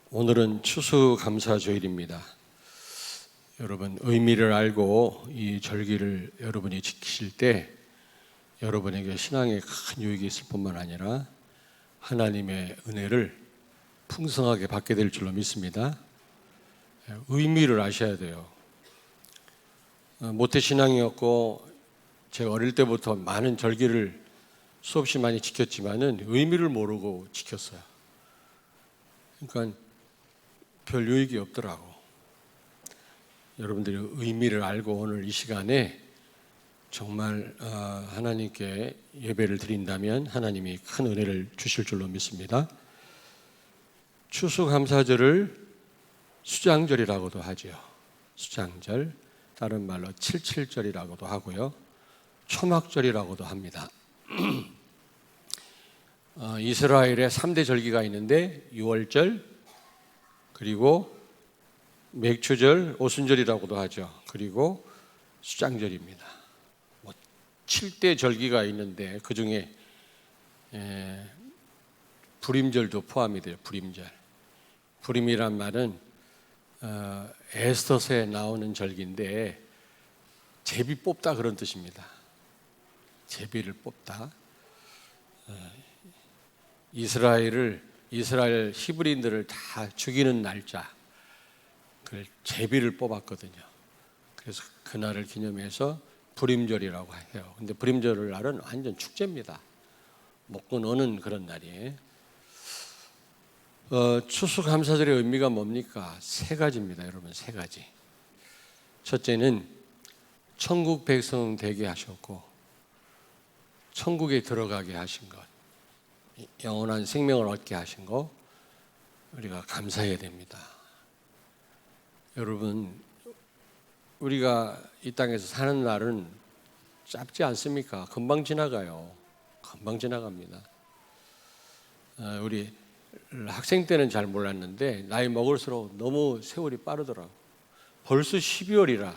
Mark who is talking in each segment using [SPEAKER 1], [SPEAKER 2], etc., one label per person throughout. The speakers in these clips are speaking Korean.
[SPEAKER 1] 오늘은 추수감사주일입니다. 여러분, 의미를 알고 이 절기를 여러분이 지키실 때 여러분에게 신앙에 큰 유익이 있을 뿐만 아니라 하나님의 은혜를 풍성하게 받게 될 줄로 믿습니다. 의미를 아셔야 돼요. 모태신앙이었고 제가 어릴 때부터 많은 절기를 수없이 많이 지켰지만은 의미를 모르고 지켰어요. 그러니까 별 유익이 없더라고. 여러분들이 의미를 알고 오늘 이 시간에 정말 하나님께 예배를 드린다면 하나님이 큰 은혜를 주실 줄로 믿습니다. 추수감사절을 수장절이라고도 하죠. 수장절, 다른 말로 칠칠절이라고도 하고요. 초막절이라고도 합니다. 이스라엘의 3대 절기가 있는데 유월절, 그리고 맥추절, 오순절이라고도 하죠. 그리고 수장절입니다. 7대 절기가 있는데 그 중에 불임절도 포함이 돼요. 불임절. 불임이란 말은 에스더서에 나오는 절기인데 제비 뽑다 그런 뜻입니다. 제비를 뽑다. 이스라엘 히브리인들을 다 죽이는 날짜, 그 제비를 뽑았거든요. 그래서 그날을 기념해서 불임절이라고 해요. 근데 불임절 날은 완전 축제입니다. 먹고 노는 그런 날이에요. 추수감사절의 의미가 뭡니까? 세 가지입니다, 여러분. 세 가지. 첫째는 천국 백성 되게 하셨고 천국에 들어가게 하신 것, 영원한 생명을 얻게 하신 것, 우리가 감사해야 됩니다. 여러분, 우리가 이 땅에서 사는 날은 짧지 않습니까? 금방 지나가요. 금방 지나갑니다. 우리 학생 때는 잘 몰랐는데 나이 먹을수록 너무 세월이 빠르더라고. 벌써 12월이라.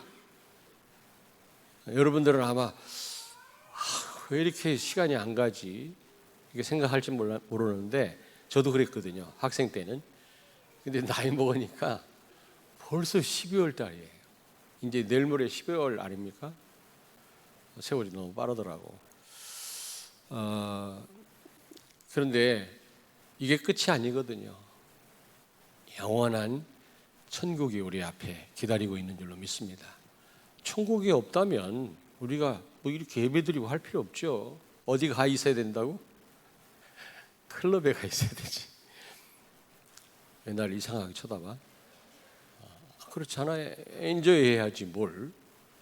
[SPEAKER 1] 여러분들은 아마 왜 이렇게 시간이 안 가지? 이렇게 생각할지 모르는데 저도 그랬거든요. 학생 때는. 근데 나이 먹으니까 벌써 12월 달이에요. 이제 내일 모레 12월 아닙니까? 세월이 너무 빠르더라고. 그런데 이게 끝이 아니거든요. 영원한 천국이 우리 앞에 기다리고 있는 줄로 믿습니다. 천국이 없다면 우리가 뭐 이렇게 예배드리고 할 필요 없죠. 어디 가 있어야 된다고? 클럽에 가 있어야 되지. 옛날 이상하게 쳐다봐. 그렇잖아요. 엔조이 해야지 뭘.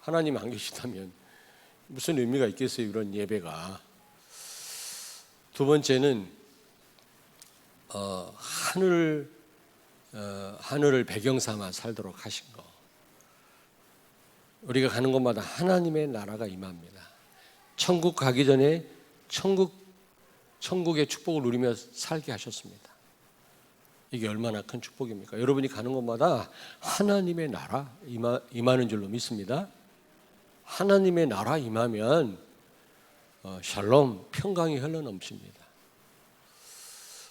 [SPEAKER 1] 하나님 안 계시다면 무슨 의미가 있겠어요, 이런 예배가. 두 번째는 하늘을 배경 삼아 살도록 하신 거. 우리가 가는 곳마다 하나님의 나라가 임합니다. 천국 가기 전에 천국의 축복을 누리며 살게 하셨습니다. 이게 얼마나 큰 축복입니까? 여러분이 가는 곳마다 하나님의 나라 임하는 줄로 믿습니다. 하나님의 나라 임하면 샬롬, 평강이 흘러넘칩니다.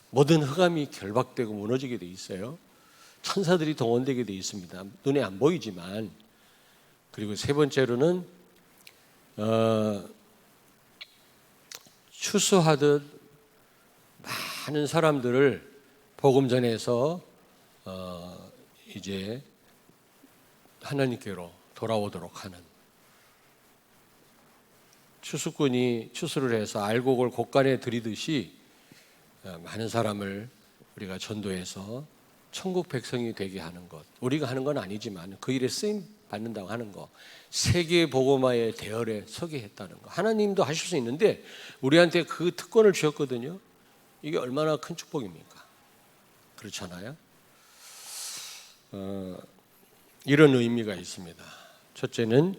[SPEAKER 1] 모든 흑암이 결박되고 무너지게 돼 있어요. 천사들이 동원되게 돼 있습니다. 눈에 안 보이지만. 그리고 세 번째로는 추수하듯 많은 사람들을 복음 전해서 이제 하나님께로 돌아오도록 하는, 추수꾼이 추수를 해서 알곡을 곡간에 들이듯이 많은 사람을 우리가 전도해서 천국 백성이 되게 하는 것. 우리가 하는 건 아니지만 그 일에 쓰임 받는다고 하는 거, 세계 복음화의 대열에 서게 했다는 거. 하나님도 하실 수 있는데 우리한테 그 특권을 주셨거든요. 이게 얼마나 큰 축복입니까? 그렇잖아요. 이런 의미가 있습니다. 첫째는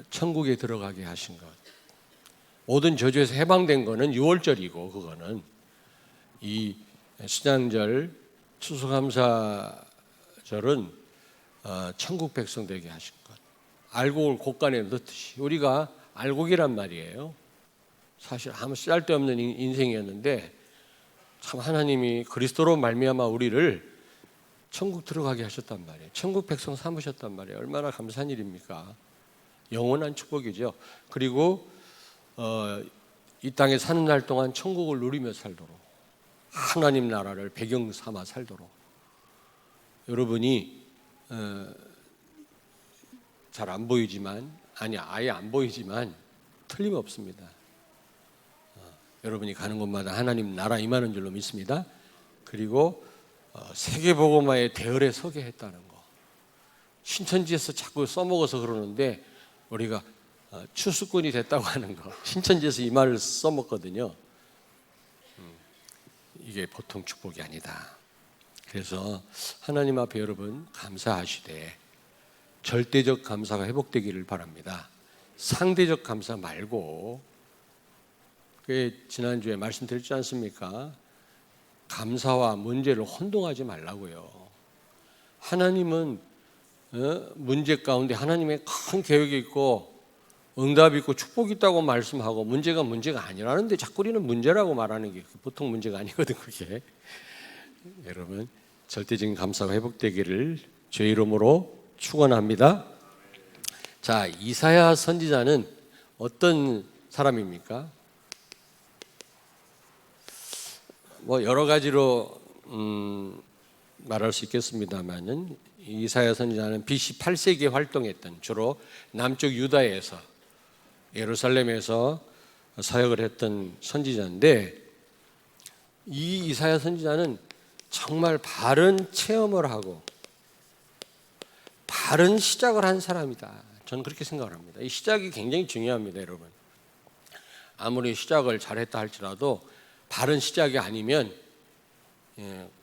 [SPEAKER 1] 천국에 들어가게 하신 것. 모든 저주에서 해방된 거는 유월절이고, 그거는 이 수장절, 추수감사절은 천국 백성 되게 하신 것. 알곡을 곡간에 넣듯이. 우리가 알곡이란 말이에요. 사실 아무 쓸데없는 인생이었는데 참 하나님이 그리스도로 말미암아 우리를 천국 들어가게 하셨단 말이에요. 천국 백성 삼으셨단 말이에요. 얼마나 감사한 일입니까? 영원한 축복이죠. 그리고 이 땅에 사는 날 동안 천국을 누리며 살도록, 하나님 나라를 배경 삼아 살도록 여러분이 잘 안 보이지만, 아예 안 보이지만 틀림없습니다. 여러분이 가는 곳마다 하나님 나라 임하는 줄로 믿습니다. 그리고 세계복음화의 대열에 서게 했다는 거. 신천지에서 자꾸 써먹어서 그러는데 우리가 추수꾼이 됐다고 하는 거, 신천지에서 이 말을 써먹거든요. 이게 보통 축복이 아니다. 그래서 하나님 앞에 여러분 감사하시되 절대적 감사가 회복되기를 바랍니다. 상대적 감사 말고, 지난주에 말씀드렸지 않습니까? 감사와 문제를 혼동하지 말라고요. 하나님은 문제 가운데 하나님의 큰 계획이 있고 응답이 있고 축복이 있다고 말씀하고, 문제가 아니라는데 자꾸 우리는 문제라고 말하는 게 보통 문제가 아니거든 그게. 여러분 절대적인 감사가 회복되기를 주의 이름으로 축원합니다. 자, 이사야 선지자는 어떤 사람입니까? 여러 가지로 말할 수 있겠습니다만은 이사야 선지자는 BC 8세기에 활동했던, 주로 남쪽 유다에서, 예루살렘에서 사역을 했던 선지자인데, 이 이사야 선지자는 정말 바른 체험을 하고 바른 시작을 한 사람이다. 저는 그렇게 생각을 합니다. 이 시작이 굉장히 중요합니다, 여러분. 아무리 시작을 잘했다 할지라도 바른 시작이 아니면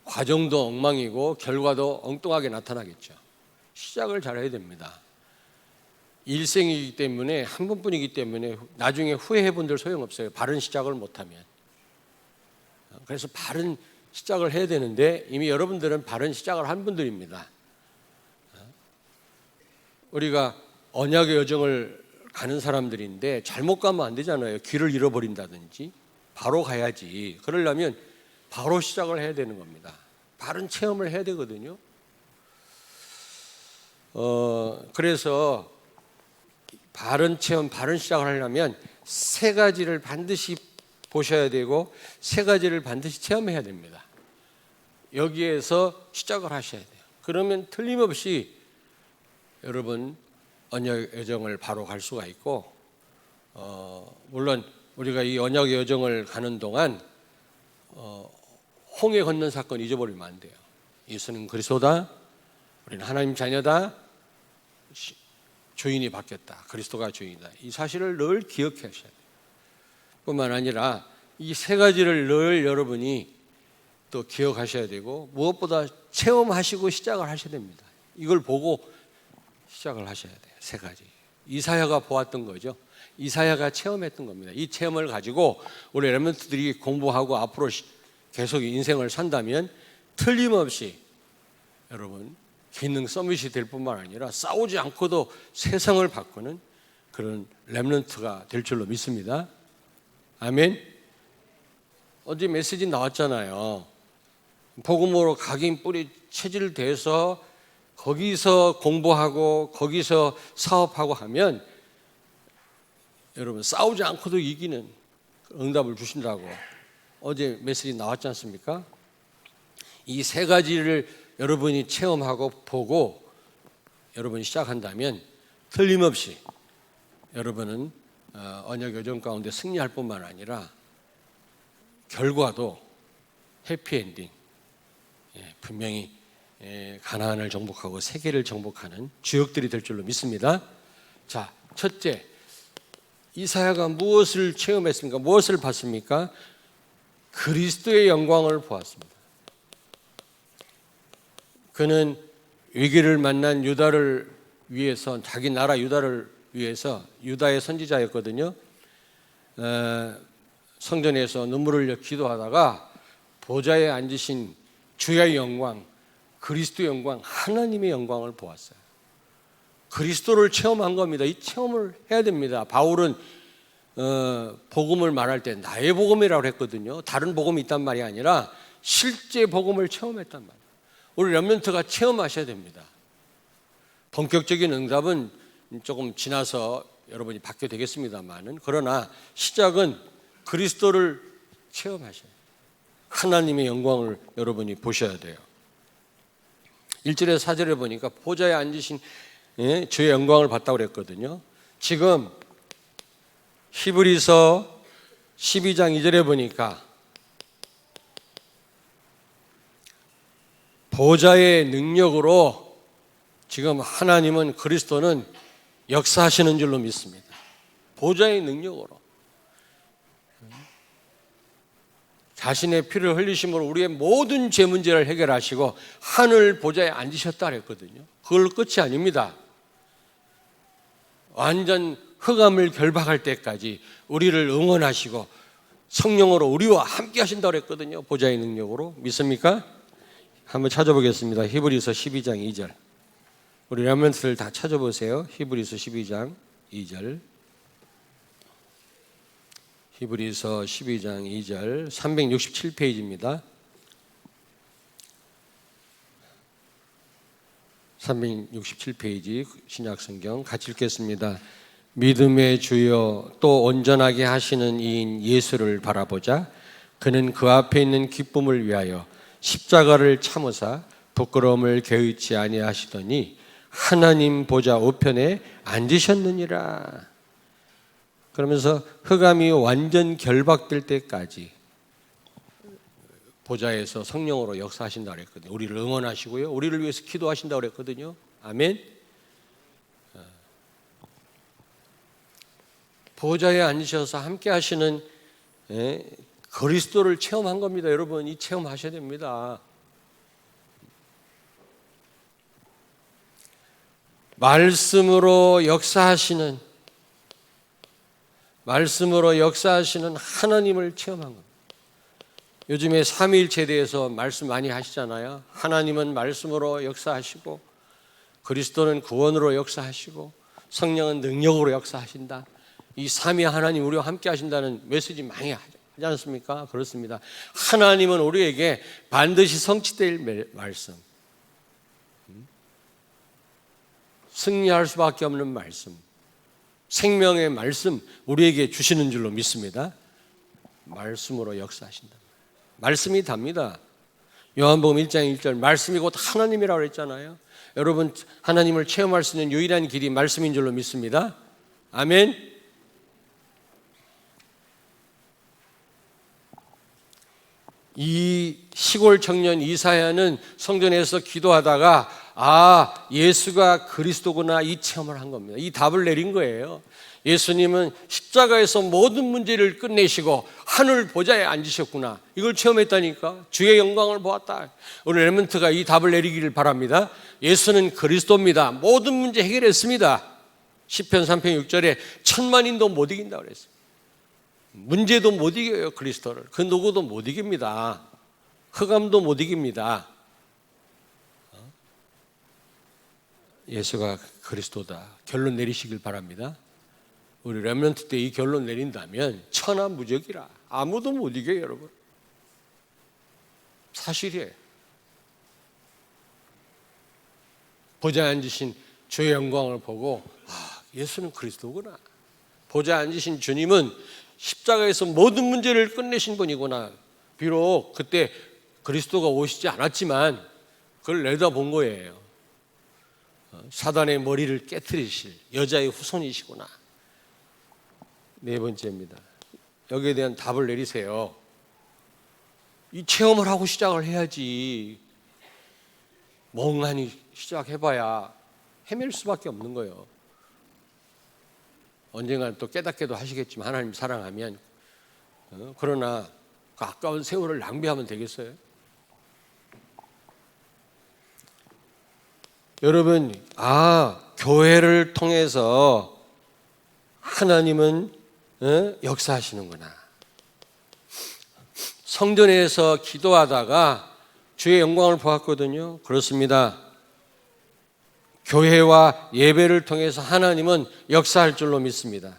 [SPEAKER 1] 과정도 엉망이고 결과도 엉뚱하게 나타나겠죠. 시작을 잘해야 됩니다. 일생이기 때문에, 한 번뿐이기 때문에 나중에 후회해 본들 소용없어요. 바른 시작을 못하면. 그래서 바른 시작을 해야 되는데 이미 여러분들은 바른 시작을 한 분들입니다. 우리가 언약의 여정을 가는 사람들인데 잘못 가면 안 되잖아요. 길을 잃어버린다든지. 바로 가야지. 그러려면 바로 시작을 해야 되는 겁니다. 바른 체험을 해야 되거든요. 그래서 바른 체험, 바른 시작을 하려면 세 가지를 반드시 보셔야 되고 세 가지를 반드시 체험해야 됩니다. 여기에서 시작을 하셔야 돼요. 그러면 틀림없이 여러분 언약 여정을 바로 갈 수가 있고, 물론 우리가 이 언약의 여정을 가는 동안 홍해 건넌 사건 잊어버리면 안 돼요. 예수는 그리스도다, 우리는 하나님 자녀다, 주인이 바뀌었다, 그리스도가 주인이다. 이 사실을 늘 기억하셔야 돼요. 뿐만 아니라 이 세 가지를 늘 여러분이 또 기억하셔야 되고, 무엇보다 체험하시고 시작을 하셔야 됩니다. 이걸 보고 시작을 하셔야 돼요. 세 가지. 이사야가 보았던 거죠. 이사야가 체험했던 겁니다. 이 체험을 가지고 우리 렘넌트들이 공부하고 앞으로 계속 인생을 산다면 틀림없이 여러분 기능 서밋이 될 뿐만 아니라 싸우지 않고도 세상을 바꾸는 그런 렘넌트가 될 줄로 믿습니다. 아멘. 어제 메시지 나왔잖아요. 복음으로 각인 뿌리 체질돼서 거기서 공부하고 거기서 사업하고 하면 여러분 싸우지 않고도 이기는 응답을 주신다고 어제 메시지 나왔지 않습니까? 이 세 가지를 여러분이 체험하고 보고 여러분이 시작한다면 틀림없이 여러분은 언약 여정 가운데 승리할 뿐만 아니라 결과도 해피엔딩, 분명히 가나안을 정복하고 세계를 정복하는 주역들이 될 줄로 믿습니다. 자, 첫째, 이사야가 무엇을 체험했습니까? 무엇을 봤습니까? 그리스도의 영광을 보았습니다. 그는 위기를 만난 유다를 위해서, 자기 나라 유다를 위해서, 유다의 선지자였거든요. 성전에서 눈물을 흘려 기도하다가 보좌에 앉으신 주의 영광, 그리스도의 영광, 하나님의 영광을 보았어요. 그리스도를 체험한 겁니다. 이 체험을 해야 됩니다. 바울은 복음을 말할 때 나의 복음이라고 했거든요. 다른 복음이 있단 말이 아니라 실제 복음을 체험했단 말이에요. 우리 렘넌트가 체험하셔야 됩니다. 본격적인 응답은 조금 지나서 여러분이 받게 되겠습니다만은, 그러나 시작은 그리스도를 체험하셔야 돼요. 하나님의 영광을 여러분이 보셔야 돼요. 1절에 4절에 보니까 보좌에 앉으신 주의 영광을 봤다고 그랬거든요. 지금 히브리서 12장 2절에 보니까 보좌의 능력으로 지금 하나님은, 그리스도는 역사하시는 줄로 믿습니다. 보좌의 능력으로 자신의 피를 흘리심으로 우리의 모든 죄 문제를 해결하시고 하늘 보좌에 앉으셨다 그랬거든요. 그걸 끝이 아닙니다. 완전 흑암을 결박할 때까지 우리를 응원하시고 성령으로 우리와 함께 하신다고 그랬거든요. 보좌의 능력으로. 믿습니까? 한번 찾아보겠습니다. 히브리서 12장 2절. 우리 렘넌트들 다 찾아보세요. 히브리서 12장 2절. 히브리서 12장 2절 367페이지입니다. 367페이지 신약성경 같이 읽겠습니다. 믿음의 주여 또 온전하게 하시는 이인 예수를 바라보자. 그는 그 앞에 있는 기쁨을 위하여 십자가를 참으사 부끄러움을 개의치 아니하시더니 하나님 보좌 우편에 앉으셨느니라. 그러면서 흑암이 완전 결박될 때까지 보좌에서 성령으로 역사하신다고 그랬거든요. 우리를 응원하시고요, 우리를 위해서 기도하신다고 그랬거든요. 아멘. 보좌에 앉으셔서 함께 하시는 그리스도를 체험한 겁니다. 여러분, 이 체험하셔야 됩니다. 말씀으로 역사하시는 하나님을 체험한 겁니다. 요즘에 삼위일체에 대해서 말씀 많이 하시잖아요. 하나님은 말씀으로 역사하시고 그리스도는 구원으로 역사하시고 성령은 능력으로 역사하신다. 이 삼위 하나님 우리와 함께 하신다는 메시지 많이 하지 않습니까? 그렇습니다. 하나님은 우리에게 반드시 성취될 말씀, 승리할 수밖에 없는 말씀, 생명의 말씀 우리에게 주시는 줄로 믿습니다. 말씀으로 역사하신다. 말씀이 답니다. 요한복음 1장 1절 말씀이 곧 하나님이라고 했잖아요. 여러분, 하나님을 체험할 수 있는 유일한 길이 말씀인 줄로 믿습니다. 아멘. 이 시골 청년 이사야는 성전에서 기도하다가 예수가 그리스도구나, 이 체험을 한 겁니다. 이 답을 내린 거예요. 예수님은 십자가에서 모든 문제를 끝내시고 하늘 보좌에 앉으셨구나, 이걸 체험했다니까. 주의 영광을 보았다. 오늘 렘넌트가 이 답을 내리기를 바랍니다. 예수는 그리스도입니다. 모든 문제 해결했습니다. 시편 3편 6절에 천만인도 못 이긴다고 그랬어요. 문제도 못 이겨요. 그리스도를 그 누구도 못 이깁니다. 흑암도 못 이깁니다. 예수가 그리스도다. 결론 내리시길 바랍니다. 우리 렘넌트 때 이 결론 내린다면 천하무적이라. 아무도 못 이겨요, 여러분. 사실이에요. 보좌에 앉으신 주의 영광을 보고 예수는 그리스도구나. 보좌에 앉으신 주님은 십자가에서 모든 문제를 끝내신 분이구나. 비록 그때 그리스도가 오시지 않았지만 그걸 내다본 거예요. 사단의 머리를 깨트리실 여자의 후손이시구나. 네 번째입니다. 여기에 대한 답을 내리세요. 이 체험을 하고 시작을 해야지. 멍하니 시작해봐야 헤맬 수밖에 없는 거예요. 언젠가는 또 깨닫게도 하시겠지만 하나님 사랑하면. 그러나 그 아까운 세월을 낭비하면 되겠어요? 여러분, 교회를 통해서 하나님은 역사하시는구나. 성전에서 기도하다가 주의 영광을 보았거든요. 그렇습니다. 교회와 예배를 통해서 하나님은 역사할 줄로 믿습니다.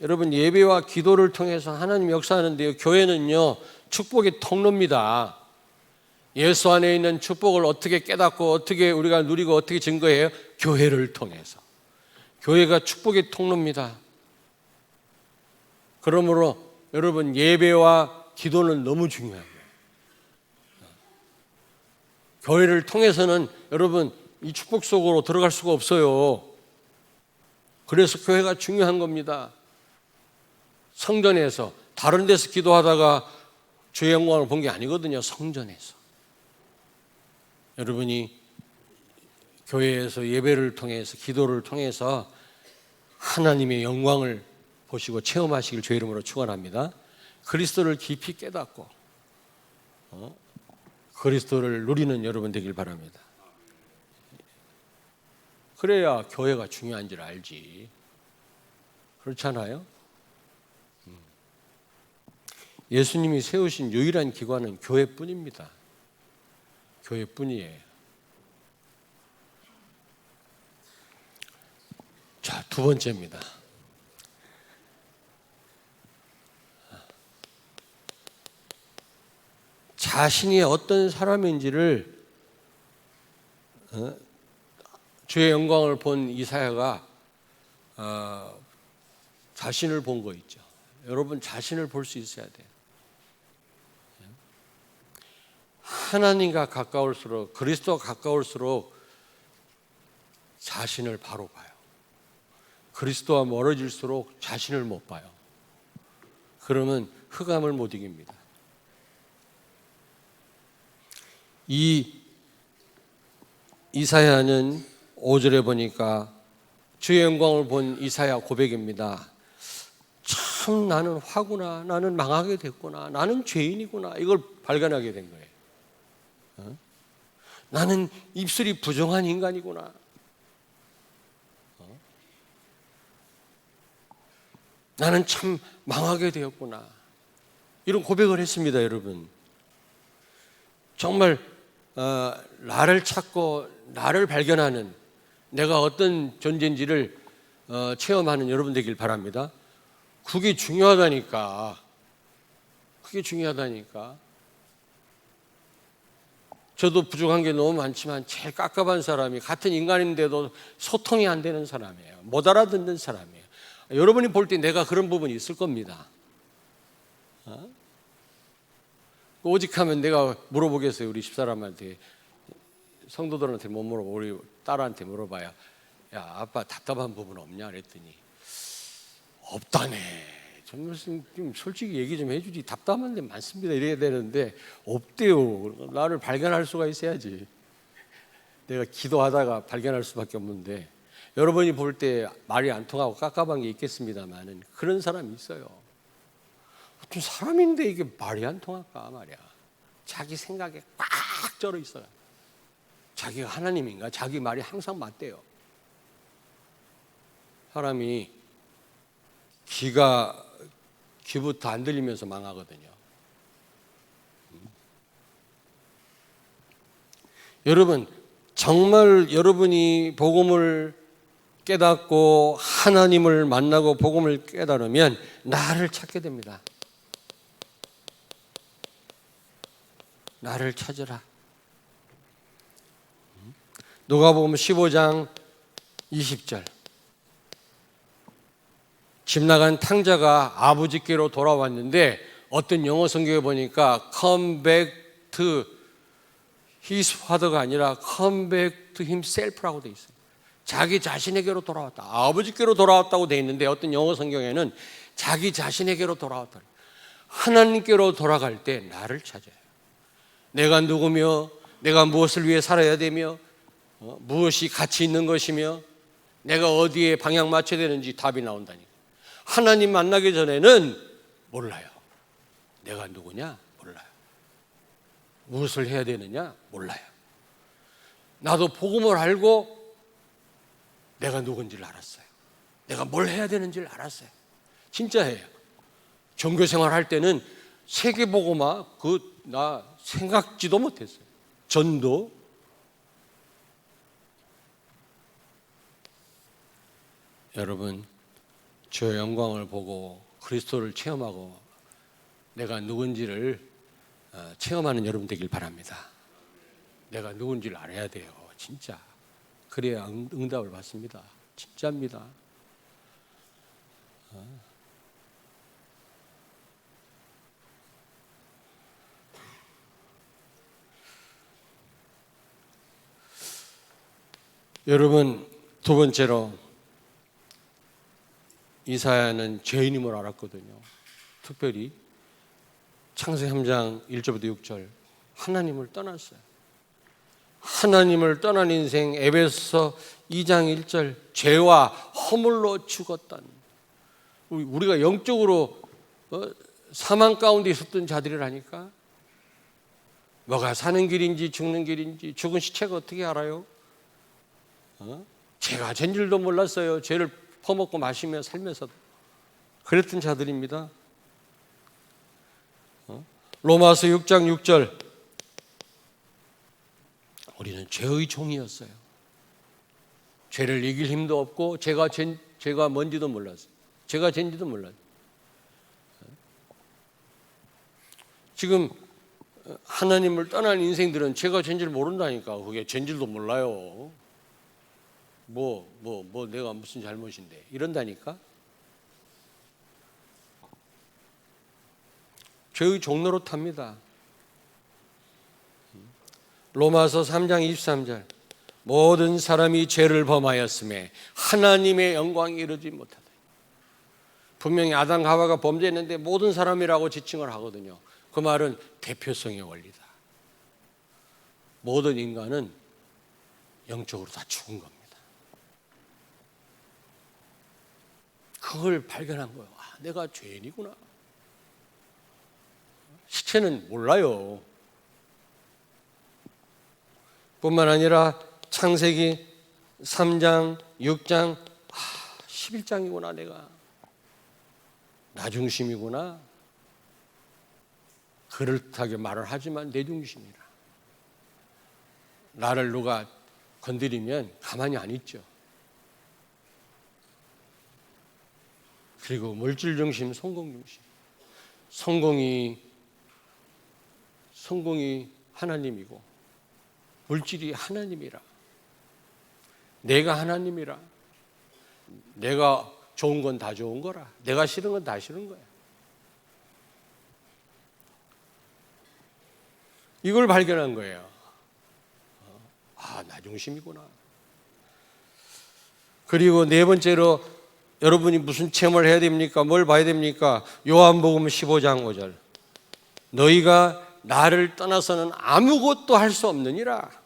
[SPEAKER 1] 여러분 예배와 기도를 통해서 하나님 역사하는데요. 교회는요 축복의 통로입니다. 예수 안에 있는 축복을 어떻게 깨닫고 어떻게 우리가 누리고 어떻게 증거해요? 교회를 통해서. 교회가 축복의 통로입니다. 그러므로 여러분 예배와 기도는 너무 중요합니다. 교회를 통해서는 여러분 이 축복 속으로 들어갈 수가 없어요. 그래서 교회가 중요한 겁니다. 성전에서 다른 데서 기도하다가 주의 영광을 본 게 아니거든요. 성전에서. 여러분이 교회에서 예배를 통해서 기도를 통해서 하나님의 영광을 보시고 체험하시길 주의 이름으로 축원합니다. 그리스도를 깊이 깨닫고 그리스도를 누리는 여러분 되길 바랍니다. 그래야 교회가 중요한 줄 알지. 그렇잖아요? 예수님이 세우신 유일한 기관은 교회뿐입니다. 교회뿐이에요. 자, 두 번째입니다. 자신이 어떤 사람인지를 주의 영광을 본 이사야가 자신을 본 거 있죠. 여러분 자신을 볼 수 있어야 돼요. 하나님과 가까울수록 그리스도와 가까울수록 자신을 바로 봐요. 그리스도와 멀어질수록 자신을 못 봐요. 그러면 흑암을 못 이깁니다. 이 이사야는 5절에 보니까 주의 영광을 본 이사야 고백입니다. 참 나는 화구나, 나는 망하게 됐구나, 나는 죄인이구나, 이걸 발견하게 된 거예요. 나는 입술이 부정한 인간이구나. 나는 참 망하게 되었구나. 이런 고백을 했습니다, 여러분. 정말 나를 찾고 나를 발견하는 내가 어떤 존재인지를 체험하는 여러분 되길 바랍니다. 그게 중요하다니까. 그게 중요하다니까. 저도 부족한 게 너무 많지만 제일 깝깝한 사람이 같은 인간인데도 소통이 안 되는 사람이에요. 못 알아듣는 사람이에요. 여러분이 볼 때 내가 그런 부분이 있을 겁니다. 오직하면 내가 물어보겠어요. 우리 집사람한테. 성도들한테 못 물어보고 우리 딸한테 물어봐야 야 아빠 답답한 부분 없냐 그랬더니 없다네. 좀 솔직히 얘기 좀 해주지. 답답한 데 많습니다. 이래야 되는데 없대요. 나를 발견할 수가 있어야지. 내가 기도하다가 발견할 수밖에 없는데 여러분이 볼 때 말이 안 통하고 깝깝한 게 있겠습니다만은 그런 사람이 있어요. 어떤 사람인데 이게 말이 안 통할까 말이야. 자기 생각에 꽉 쩔어 있어요. 자기가 하나님인가? 자기 말이 항상 맞대요. 사람이 귀부터 안 들리면서 망하거든요. 여러분, 정말 여러분이 복음을 깨닫고 하나님을 만나고 복음을 깨달으면 나를 찾게 됩니다. 나를 찾으라. 누가복음 15장 20절. 집 나간 탕자가 아버지께로 돌아왔는데 어떤 영어 성경에 보니까 come back to his father가 아니라 come back to himself라고 돼 있어요. 자기 자신에게로 돌아왔다. 아버지께로 돌아왔다고 돼 있는데 어떤 영어 성경에는 자기 자신에게로 돌아왔다. 하나님께로 돌아갈 때 나를 찾아요. 내가 누구며 내가 무엇을 위해 살아야 되며 무엇이 가치 있는 것이며 내가 어디에 방향 맞춰야 되는지 답이 나온다니까. 하나님 만나기 전에는 몰라요. 내가 누구냐? 몰라요. 무엇을 해야 되느냐? 몰라요. 나도 복음을 알고 내가 누군지를 알았어요. 내가 뭘 해야 되는지를 알았어요. 진짜예요. 종교생활 할 때는 세계복음화 나 생각지도 못했어요. 전도. 여러분, 주의 영광을 보고 그리스도를 체험하고 내가 누군지를 체험하는 여러분 되길 바랍니다. 내가 누군지를 알아야 돼요. 진짜. 그래야 응답을 받습니다. 진짜입니다. 여러분, 두 번째로 이사야는 죄인임을 알았거든요. 특별히 창세기 3장 1절부터 6절 하나님을 떠났어요. 하나님을 떠난 인생. 에베소서 2장 1절 죄와 허물로 죽었던, 우리가 영적으로 사망 가운데 있었던 자들이라니까. 뭐가 사는 길인지 죽는 길인지, 죽은 시체가 어떻게 알아요? 죄가 전 줄도 몰랐어요. 죄를 퍼먹고 마시며 살면서도. 그랬던 자들입니다. 로마서 6장 6절 우리는 죄의 종이었어요. 죄를 이길 힘도 없고 죄가 뭔지도 몰랐어요. 죄가 죄인지도 몰랐어요. 지금 하나님을 떠난 인생들은 죄가 죄인지를 모른다니까. 그게 죄인지도 몰라요. 내가 무슨 잘못인데 이런다니까. 죄의 종로로 탑니다. 로마서 3장 23절 모든 사람이 죄를 범하였음에 하나님의 영광이 이르지 못하다. 분명히 아담 하와가 범죄했는데 모든 사람이라고 지칭을 하거든요. 그 말은 대표성의 원리다. 모든 인간은 영적으로 다 죽은 겁니다. 그걸 발견한 거예요. 내가 죄인이구나. 시체는 몰라요. 뿐만 아니라 창세기 3장, 6장, 11장이구나. 내가 나 중심이구나. 그럴듯하게 말을 하지만 내 중심이라. 나를 누가 건드리면 가만히 안 있죠. 그리고 물질 중심, 성공 중심. 성공이 하나님이고 물질이 하나님이라. 내가 하나님이라. 내가 좋은 건 다 좋은 거라. 내가 싫은 건 다 싫은 거야. 이걸 발견한 거예요. 나 중심이구나. 그리고 네 번째로 여러분이 무슨 체험을 해야 됩니까? 뭘 봐야 됩니까? 요한복음 15장 5절 너희가 나를 떠나서는 아무것도 할 수 없느니라.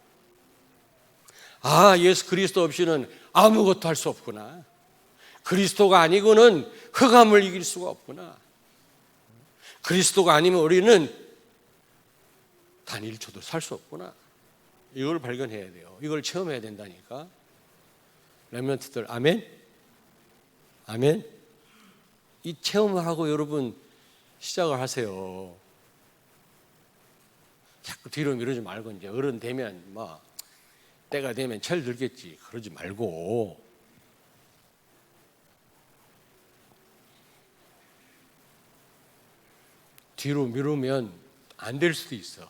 [SPEAKER 1] 예수 그리스도 없이는 아무것도 할 수 없구나. 그리스도가 아니고는 흑암을 이길 수가 없구나. 그리스도가 아니면 우리는 단 1초도 살 수 없구나. 이걸 발견해야 돼요. 이걸 체험해야 된다니까. 렘넌트들 아멘? 아멘? 이 체험을 하고 여러분 시작을 하세요. 자꾸 뒤로 미루지 말고 이제 어른 되면 때가 되면 철들겠지. 그러지 말고 뒤로 미루면 안 될 수도 있어.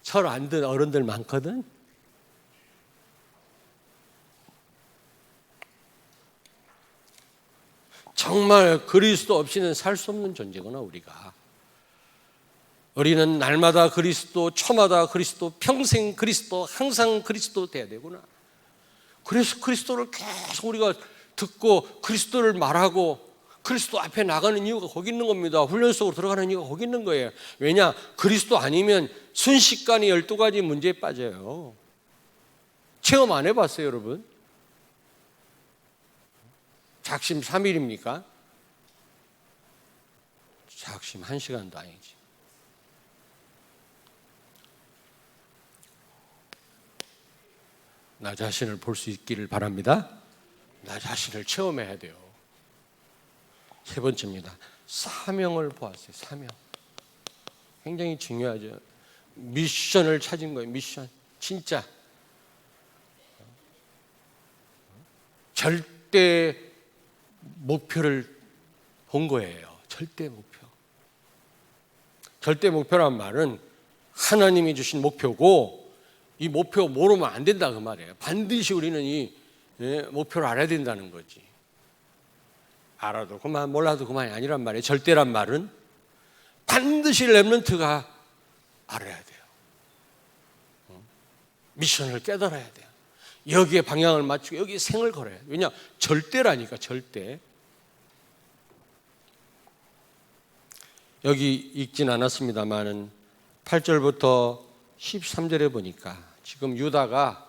[SPEAKER 1] 철 안 든 어른들 많거든. 정말 그리스도 없이는 살 수 없는 존재구나. 우리는 날마다 그리스도, 초마다 그리스도, 평생 그리스도, 항상 그리스도 돼야 되구나. 그래서 그리스도를 계속 우리가 듣고 그리스도를 말하고 그리스도 앞에 나가는 이유가 거기 있는 겁니다. 훈련 속으로 들어가는 이유가 거기 있는 거예요. 왜냐? 그리스도 아니면 순식간에 12가지 문제에 빠져요. 체험 안 해봤어요, 여러분? 작심 3일입니까? 작심 1시간도 아니지. 나 자신을 볼 수 있기를 바랍니다. 나 자신을 체험해야 돼요. 세 번째입니다. 사명을 보았어요. 사명. 굉장히 중요하죠. 미션을 찾은 거예요. 미션. 진짜. 절대 목표를 본 거예요. 절대 목표. 절대 목표란 말은 하나님이 주신 목표고, 이 목표 모르면 안 된다 그 말이에요. 반드시 우리는 이 목표를 알아야 된다는 거지. 알아도 그만, 몰라도 그만이 아니란 말이에요. 절대란 말은 반드시 렘넌트가 알아야 돼요. 미션을 깨달아야 돼요. 여기에 방향을 맞추고 여기에 생을 걸어야 돼요. 왜냐? 절대라니까, 절대. 여기 읽진 않았습니다만은 8절부터 13절에 보니까 지금 유다가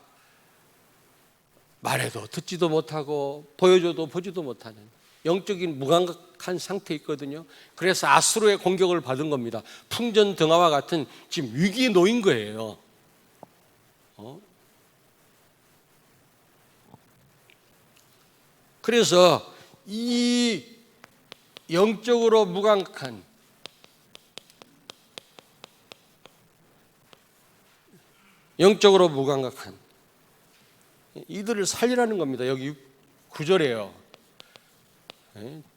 [SPEAKER 1] 말해도 듣지도 못하고 보여줘도 보지도 못하는 영적인 무감각한 상태에 있거든요. 그래서 아수르의 공격을 받은 겁니다. 풍전등화와 같은 지금 위기에 놓인 거예요. 그래서 이 영적으로 무감각한 이들을 살리라는 겁니다. 여기 9절이에요.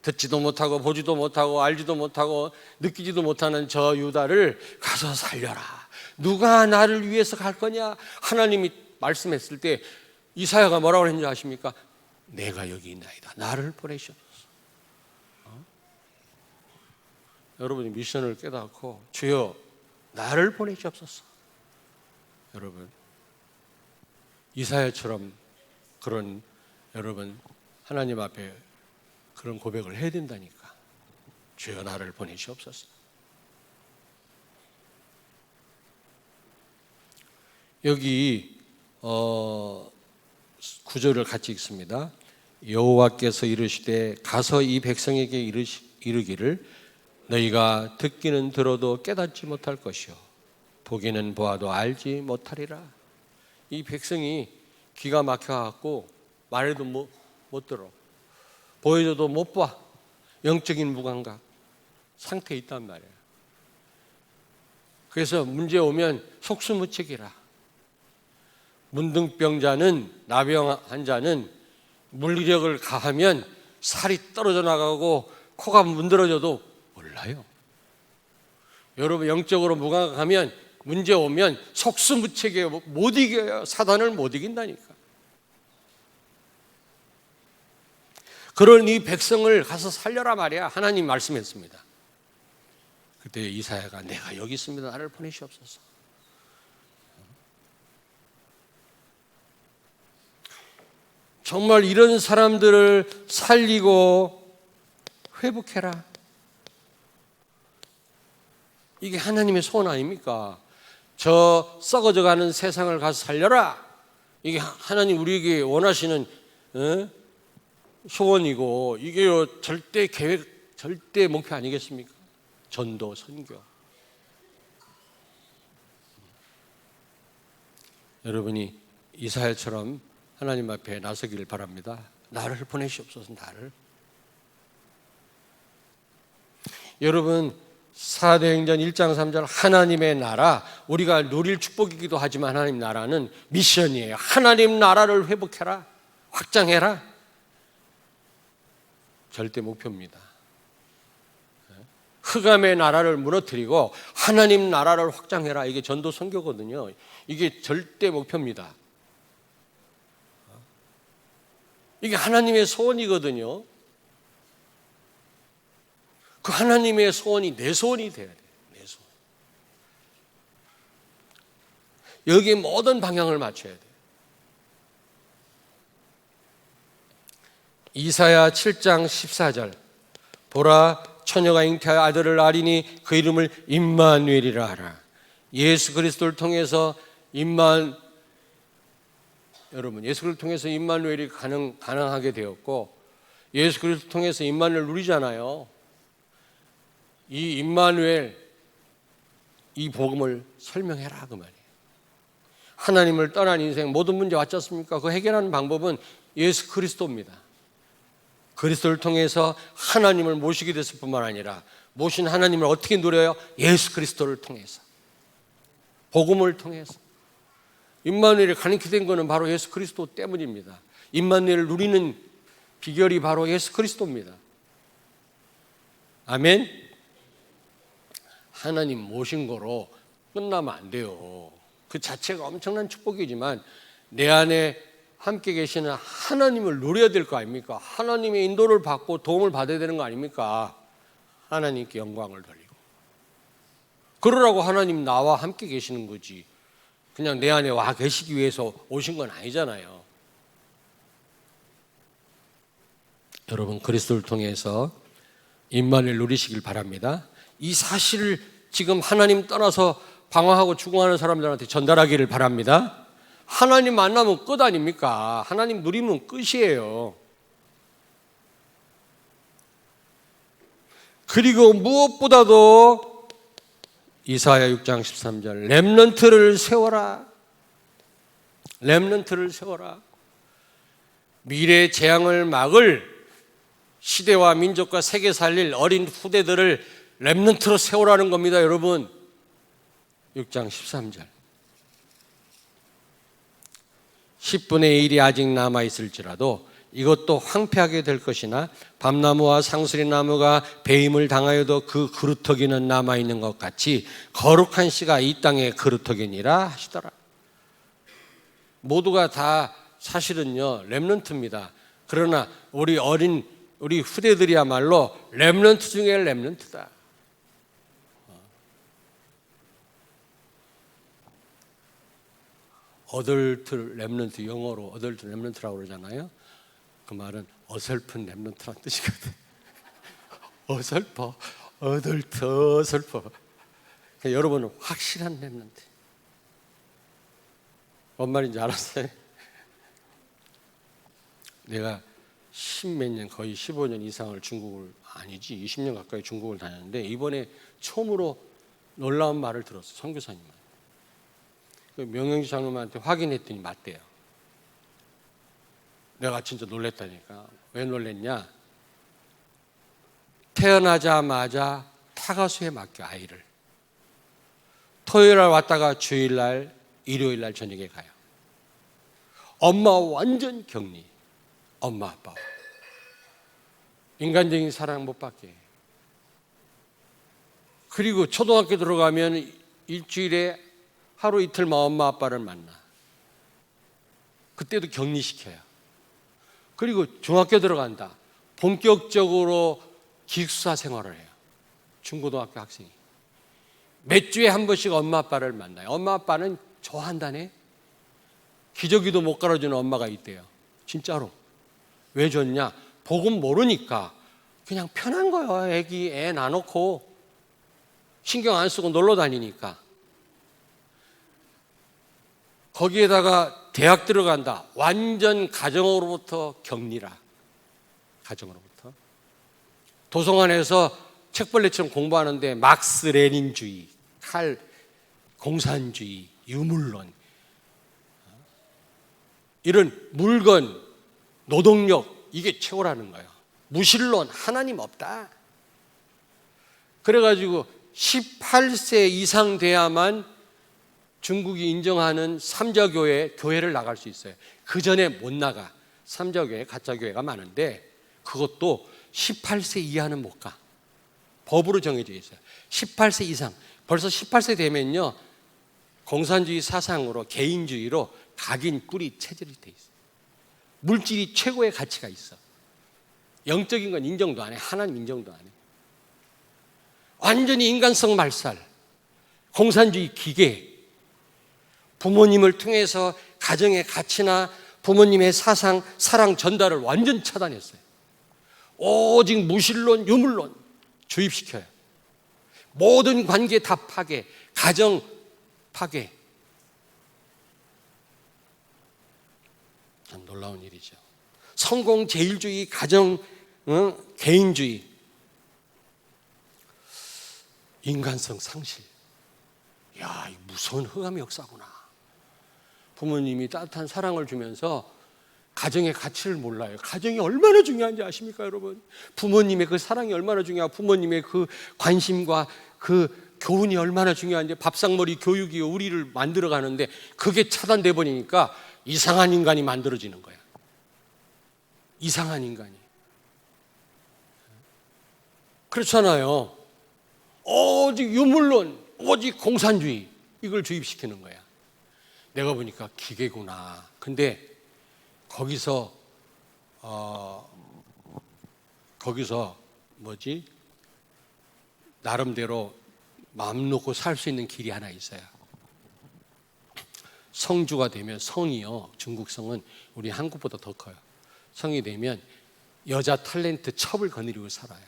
[SPEAKER 1] 듣지도 못하고 보지도 못하고 알지도 못하고 느끼지도 못하는 저 유다를 가서 살려라. 누가 나를 위해서 갈 거냐? 하나님이 말씀했을 때 이사야가 뭐라고 했는지 아십니까? 내가 여기 있나이다. 나를 보내시옵소서. 여러분이 미션을 깨닫고 주여 나를 보내시옵소서. 여러분 이사야처럼 그런 여러분 하나님 앞에 그런 고백을 해야 된다니까. 주여 나를 보내시옵소서. 여기 9절을 같이 읽습니다. 여호와께서 이르시되 가서 이 백성에게 이르기를 너희가 듣기는 들어도 깨닫지 못할 것이요 보기는 보아도 알지 못하리라. 이 백성이 귀가 막혀갖고 말해도 못 들어, 보여줘도 못 봐, 영적인 무감각 상태에 있단 말이에요. 그래서 문제 오면 속수무책이라. 문둥병자는, 나병 환자는 물리력을 가하면 살이 떨어져 나가고 코가 문드러져도 몰라요. 여러분 영적으로 무감각하면 문제 오면 속수무책이에요. 못 이겨요. 사단을 못 이긴다니까. 그런 이 백성을 가서 살려라 말이야. 하나님 말씀했습니다. 그때 이사야가 내가 여기 있습니다. 나를 보내시옵소서. 정말 이런 사람들을 살리고 회복해라. 이게 하나님의 소원 아닙니까? 저 썩어져가는 세상을 가서 살려라. 이게 하나님 우리에게 원하시는 소원이고 이게 절대 계획, 절대 목표 아니겠습니까? 전도, 선교. 여러분이 이사야처럼 하나님 앞에 나서기를 바랍니다. 나를 보내시옵소서. 나를. 여러분 사도행전 1장 3절 하나님의 나라, 우리가 누릴 축복이기도 하지만 하나님 나라는 미션이에요. 하나님 나라를 회복해라, 확장해라. 절대 목표입니다. 흑암의 나라를 무너뜨리고 하나님 나라를 확장해라. 이게 전도 선교거든요. 이게 절대 목표입니다. 이게 하나님의 소원이거든요. 그 하나님의 소원이 내 소원이 돼야 돼요. 내 소원. 여기에 모든 방향을 맞춰야 돼요. 이사야 7장 14절 보라 처녀가 잉태하여 아들을 낳으리니 그 이름을 임마누엘이라 하라. 예수 그리스도를 통해서 여러분 예수 그리스도를 통해서 임마누엘이 가능하게 되었고 예수 그리스도를 통해서 임마누엘 누리잖아요. 이 임마누엘 이 복음을 설명해라 그 말이에요. 하나님을 떠난 인생 모든 문제 왔지 않습니까? 그 해결하는 방법은 예수 그리스도입니다. 그리스도를 통해서 하나님을 모시게 됐을 뿐만 아니라 모신 하나님을 어떻게 누려요? 예수 그리스도를 통해서, 복음을 통해서. 임마누엘이 가능케 된 것은 바로 예수 그리스도 때문입니다. 임마누엘을 누리는 비결이 바로 예수 그리스도입니다. 아멘. 하나님 모신 거로 끝나면 안 돼요. 그 자체가 엄청난 축복이지만 내 안에 함께 계시는 하나님을 누려야 될 거 아닙니까? 하나님의 인도를 받고 도움을 받아야 되는 거 아닙니까? 하나님께 영광을 돌리고. 그러라고 하나님 나와 함께 계시는 거지. 그냥 내 안에 와 계시기 위해서 오신 건 아니잖아요. 여러분, 그리스도를 통해서 임마누엘 누리시길 바랍니다. 이 사실을 지금 하나님 떠나서 방황하고 죽어가는 사람들한테 전달하기를 바랍니다. 하나님 만나면 끝 아닙니까? 하나님 누리면 끝이에요. 그리고 무엇보다도 이사야 6장 13절 렘넌트를 세워라. 렘넌트를 세워라. 미래의 재앙을 막을 시대와 민족과 세계 살릴 어린 후대들을 렘넌트로 세우라는 겁니다, 여러분. 6장 13절. 10분의 1이 아직 남아있을지라도 이것도 황폐하게 될 것이나 밤나무와 상수리나무가 배임을 당하여도 그 그루터기는 남아있는 것 같이 거룩한 씨가 이 땅에 그루터기니라 하시더라. 모두가 다 사실은요 렘넌트입니다. 그러나 우리 후대들이야말로 렘넌트 중에 렘넌트다. 어덜트 렘넌트, 영어로 어덜트 렘넌트라고 그러잖아요. 그 말은 어설픈 렘넌트란 뜻이거든. 어설퍼, 어덜트, 어설퍼. 그러니까 여러분은 확실한 렘넌트. 뭔 말인지 알았어요? 내가 십몇 년, 거의 15년 이상을 중국을, 아니지 20년 가까이 중국을 다녔는데 이번에 처음으로 놀라운 말을 들었어. 선교사님한테. 그 명영지 장로님한테 확인했더니 맞대요. 내가 진짜 놀랬다니까. 왜 놀랬냐? 태어나자마자 타가수에 맡겨 아이를. 토요일날 왔다가 주일날, 일요일날 저녁에 가요. 엄마 완전 격리. 엄마 아빠. 인간적인 사랑 못 받게. 그리고 초등학교 들어가면 일주일에 하루 이틀만 엄마 아빠를 만나. 그때도 격리시켜요. 그리고 중학교 들어간다. 본격적으로 기숙사 생활을 해요. 중고등학교 학생이. 몇 주에 한 번씩 엄마 아빠를 만나요. 엄마 아빠는 좋아한다네. 기저귀도 못 갈아주는 엄마가 있대요. 진짜로. 왜 좋냐? 복음 모르니까 그냥 편한 거예요. 애 놔놓고 신경 안 쓰고 놀러 다니니까. 거기에다가 대학 들어간다. 완전 가정으로부터 격리라. 가정으로부터. 도서관에서 책벌레처럼 공부하는데 막스 레닌주의, 칼 공산주의, 유물론, 이런 물건, 노동력, 이게 최고라는 거예요. 무신론, 하나님 없다. 그래가지고 18세 이상 돼야만 중국이 인정하는 삼자교회를 나갈 수 있어요. 그 전에 못 나가. 삼자교회, 가짜교회가 많은데 그것도 18세 이하는 못 가. 법으로 정해져 있어요. 18세 이상. 벌써 18세 되면요 공산주의 사상으로 개인주의로 각인 뿌리 체질이 돼 있어요. 물질이 최고의 가치가 있어. 영적인 건 인정도 안 해. 하나님 인정도 안 해. 완전히 인간성 말살, 공산주의 기계, 부모님을 통해서 가정의 가치나 부모님의 사상, 사랑 전달을 완전 차단했어요. 오직 무신론, 유물론 주입시켜요. 모든 관계 다 파괴, 가정 파괴. 참 놀라운 일이죠. 성공 제일주의, 가정 개인주의, 인간성 상실. 야, 이 무서운 흑암의 역사구나. 부모님이 따뜻한 사랑을 주면서 가정의 가치를 몰라요. 가정이 얼마나 중요한지 아십니까, 여러분? 부모님의 그 사랑이 얼마나 중요하고 부모님의 그 관심과 그 교훈이 얼마나 중요한지. 밥상머리 교육이 우리를 만들어 가는데 그게 차단돼 버리니까 이상한 인간이 만들어지는 거야. 이상한 인간이. 그렇잖아요. 오직 유물론, 오직 공산주의, 이걸 주입시키는 거야. 내가 보니까 기계구나. 근데 거기서 나름대로 마음 놓고 살 수 있는 길이 하나 있어요. 성주가 되면, 성이요, 중국 성은 우리 한국보다 더 커요. 성이 되면 여자 탤런트 첩을 거느리고 살아요.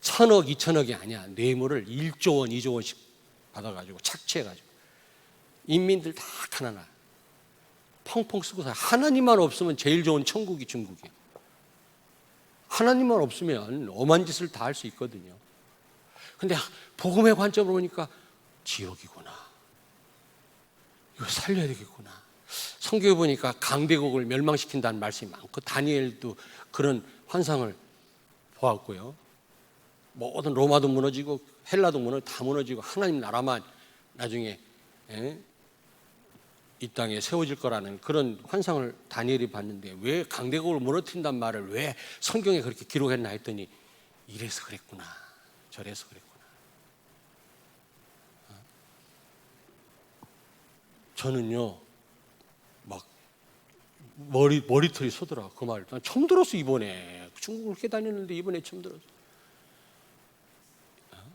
[SPEAKER 1] 1,000억, 2,000억이 아니야. 뇌물을 1조 원, 2조 원씩 받아가지고 착취해가지고 인민들 다 가난하. 펑펑 쓰고 살아요. 하나님만 없으면 제일 좋은 천국이 중국이에요. 하나님만 없으면 엄한 짓을 다 할 수 있거든요. 근데 복음의 관점으로 보니까 지옥이구나. 이거 살려야 되겠구나. 성경에 보니까 강대국을 멸망시킨다는 말씀이 많고, 다니엘도 그런 환상을 보았고요. 모든 로마도 무너지고 헬라도 다 무너지고 하나님 나라만 나중에 이 땅에 세워질 거라는 그런 환상을 다니엘이 봤는데, 왜 강대국을 무너뜨린단 말을 왜 성경에 그렇게 기록했나 했더니 이래서 그랬구나, 저래서 그랬구나. 저는요 막 머리털이 솟더라고. 그 말 난 처음 들었어. 이번에 중국을 그렇게 다녔는데 이번에 처음 들었어.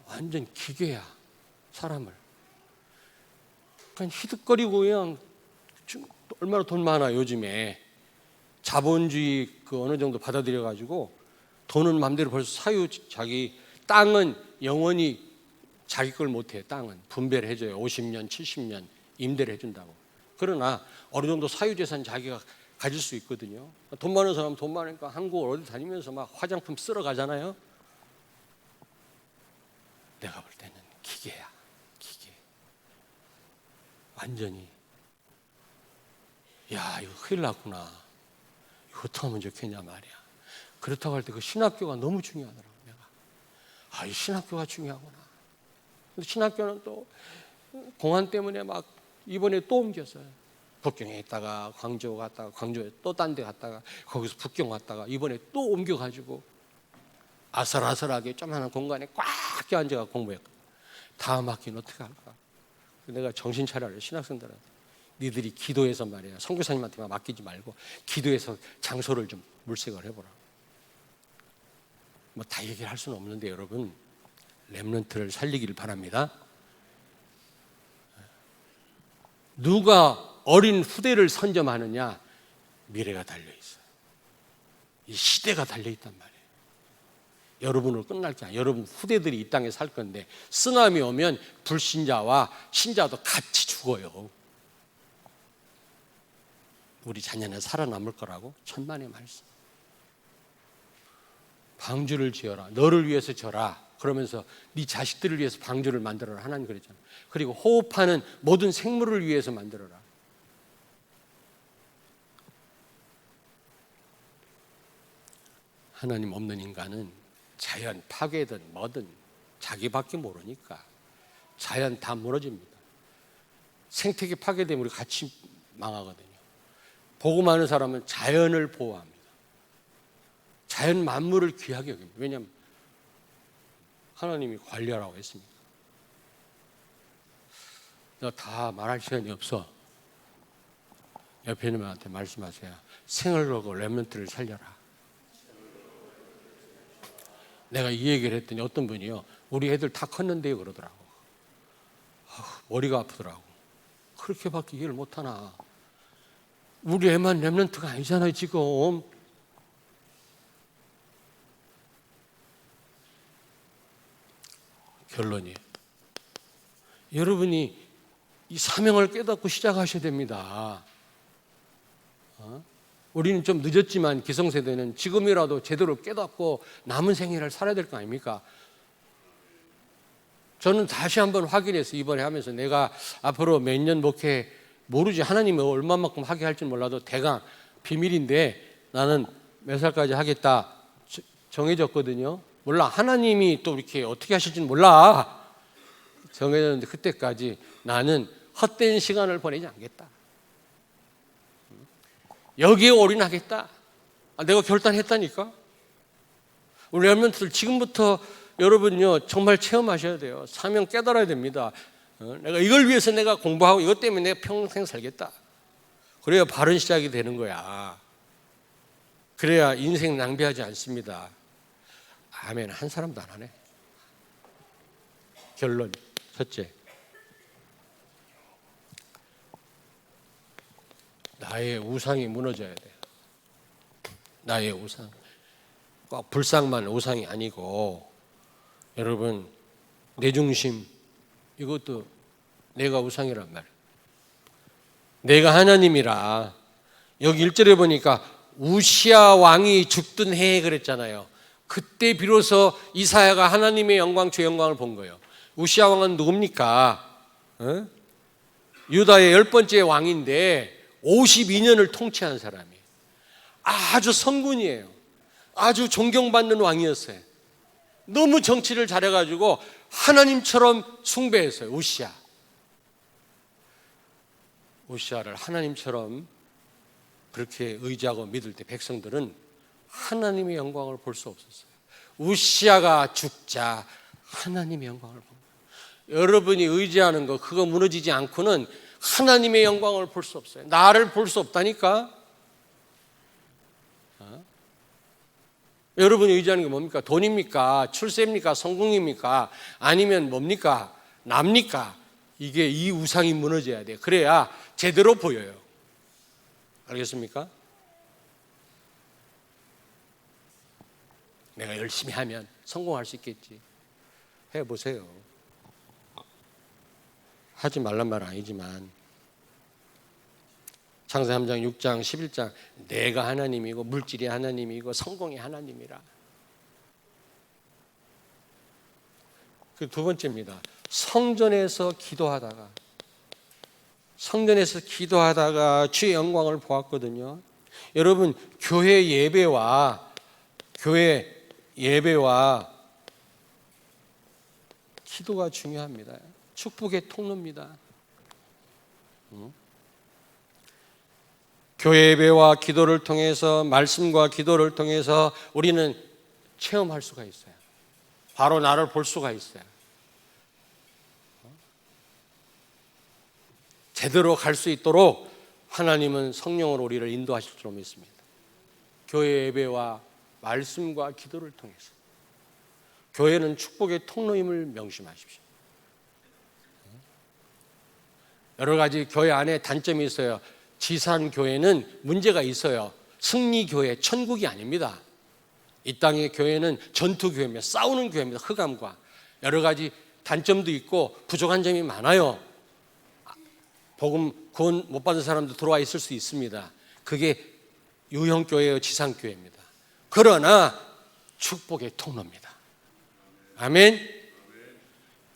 [SPEAKER 1] 완전 기계야, 사람을. 그냥 히득거리고 그냥 얼마나 돈 많아. 요즘에 자본주의 어느 정도 받아들여 가지고 돈은 마음대로 벌써 사유, 자기 땅은 영원히 자기 걸 못해. 땅은 분배를 해줘요. 50년 70년 임대를 해준다고. 그러나 어느 정도 사유재산 자기가 가질 수 있거든요. 돈 많은 사람은 돈 많으니까 한국 어디 다니면서 막 화장품 쓸어 가잖아요. 내가 볼 때는 기계야, 기계. 완전히. 야, 이거 큰일 났구나. 이거 어떻게 하면 좋겠냐 말이야. 그렇다고 할 때 그 신학교가 너무 중요하더라고. 내가 이 신학교가 중요하구나. 근데 신학교는 또 공안 때문에 막 이번에 또 옮겼어요. 북경에 있다가 광주 갔다가 광주에 또 딴 데 갔다가 거기서 북경 갔다가 이번에 또 옮겨가지고 아슬아슬하게 조그마한 공간에 꽉 껴앉아가 공부했거든. 다음 학기는 어떻게 할까? 내가 정신 차려라. 신학생들한테. 니들이 기도해서 말이야. 선교사님한테만 맡기지 말고 기도해서 장소를 좀 물색을 해보라. 뭐 다 얘기를 할 수는 없는데 여러분, 렘넌트를 살리기를 바랍니다. 누가 어린 후대를 선점하느냐, 미래가 달려있어요. 이 시대가 달려있단 말이에요. 여러분으로 끝날 게 아니에요. 여러분 후대들이 이 땅에 살 건데 쓰나미 오면 불신자와 신자도 같이 죽어요. 우리 자녀는 살아남을 거라고 천만의 말씀. 방주를 지어라. 너를 위해서 져라. 그러면서 네 자식들을 위해서 방주를 만들어라. 하나님 그랬잖아요. 그리고 호흡하는 모든 생물을 위해서 만들어라. 하나님 없는 인간은 자연 파괴든 뭐든 자기밖에 모르니까 자연 다 무너집니다. 생태계 파괴되면 우리 같이 망하거든요. 복음 아는 사람은 자연을 보호합니다. 자연 만물을 귀하게 여깁니다. 왜냐하면 하나님이 관리하라고 했습니다. 내가 다 말할 시간이 없어. 옆에 있는 분한테 말씀하세요. 생을 걸고 렘넌트를 살려라. 내가 이 얘기를 했더니 어떤 분이요, 우리 애들 다 컸는데요 그러더라고. 머리가 아프더라고. 그렇게밖에 이해를 못하나. 우리 애만 렘넌트가 아니잖아요 지금. 결론이에요. 여러분이 이 사명을 깨닫고 시작하셔야 됩니다. 우리는 좀 늦었지만 기성세대는 지금이라도 제대로 깨닫고 남은 생애를 살아야 될 거 아닙니까? 저는 다시 한번 확인해서 이번에 하면서 내가 앞으로 몇 년 목회 모르지. 하나님이 얼마만큼 하게 할지 몰라도 대강 비밀인데 나는 몇 살까지 하겠다 정해졌거든요. 몰라. 하나님이 또 이렇게 어떻게 하실지는 몰라. 정해졌는데 그때까지 나는 헛된 시간을 보내지 않겠다. 여기에 올인하겠다. 내가 결단했다니까. 우리 렘넌트들 지금부터 여러분요 정말 체험하셔야 돼요. 사명 깨달아야 됩니다. 내가 이걸 위해서 내가 공부하고 이것 때문에 내가 평생 살겠다. 그래야 바른 시작이 되는 거야. 그래야 인생 낭비하지 않습니다. 아멘. 한 사람도 안 하네. 결론 첫째, 나의 우상이 무너져야 돼요. 나의 우상. 꼭 불상만 우상이 아니고 여러분 내 중심 이것도 내가 우상이란 말이에요. 내가 하나님이라. 여기 1절에 보니까 우시아 왕이 죽던 해에 그랬잖아요. 그때 비로소 이사야가 하나님의 영광, 주의 영광을 본 거예요. 우시아 왕은 누굽니까? 유다의 10번째 왕인데 52년을 통치한 사람이에요. 아주 성군이에요. 아주 존경받는 왕이었어요. 너무 정치를 잘해가지고 하나님처럼 숭배했어요. 우시아를 하나님처럼 그렇게 의지하고 믿을 때 백성들은 하나님의 영광을 볼 수 없었어요. 우시아가 죽자 하나님의 영광을 본 거예요. 여러분이 의지하는 거 그거 무너지지 않고는 하나님의 영광을 볼 수 없어요. 나를 볼 수 없다니까. 여러분이 의지하는 게 뭡니까? 돈입니까? 출세입니까? 성공입니까? 아니면 뭡니까? 납니까? 이게 이 우상이 무너져야 돼요. 그래야 제대로 보여요. 알겠습니까? 내가 열심히 하면 성공할 수 있겠지. 해보세요. 하지 말란 말 아니지만 창세기 3장, 6장, 11장 내가 하나님이고 물질이 하나님이고 성공이 하나님이라. 그 두 번째입니다. 성전에서 기도하다가 주의 영광을 보았거든요. 여러분 교회 예배와 기도가 중요합니다. 축복의 통로입니다. 교회 예배와 기도를 통해서 말씀과 기도를 통해서 우리는 체험할 수가 있어요. 바로 나를 볼 수가 있어요. 제대로 갈 수 있도록 하나님은 성령으로 우리를 인도하실 줄 믿습니다. 교회 예배와 말씀과 기도를 통해서. 교회는 축복의 통로임을 명심하십시오. 여러 가지 교회 안에 단점이 있어요. 지산교회는 문제가 있어요. 승리교회, 천국이 아닙니다. 이 땅의 교회는 전투교회입니다. 싸우는 교회입니다. 흑암과 여러 가지 단점도 있고 부족한 점이 많아요. 복음 구원 못 받은 사람도 들어와 있을 수 있습니다. 그게 유형교회요, 지상교회입니다. 그러나 축복의 통로입니다. 아멘.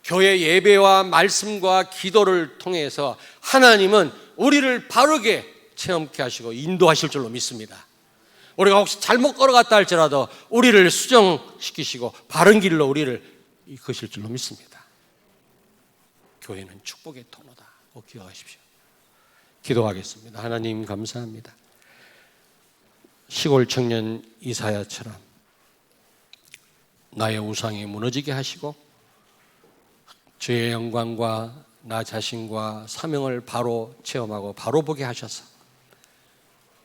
[SPEAKER 1] 교회 예배와 말씀과 기도를 통해서 하나님은 우리를 바르게 체험케 하시고 인도하실 줄로 믿습니다. 우리가 혹시 잘못 걸어갔다 할지라도 우리를 수정시키시고 바른 길로 우리를 이끄실 줄로 믿습니다. 교회는 축복의 통로다. 꼭 기억하십시오. 기도하겠습니다. 하나님 감사합니다. 시골 청년 이사야처럼 나의 우상이 무너지게 하시고 주의 영광과 나 자신과 사명을 바로 체험하고 바로 보게 하셔서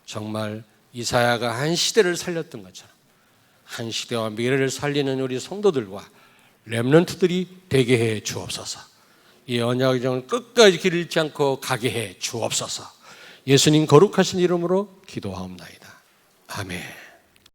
[SPEAKER 1] 정말 이사야가 한 시대를 살렸던 것처럼 한 시대와 미래를 살리는 우리 성도들과 렘넌트들이 되게 해 주옵소서. 이 언약의 정을 끝까지 길 잃지 않고 가게 해 주옵소서. 예수님 거룩하신 이름으로 기도하옵나이다. 아멘.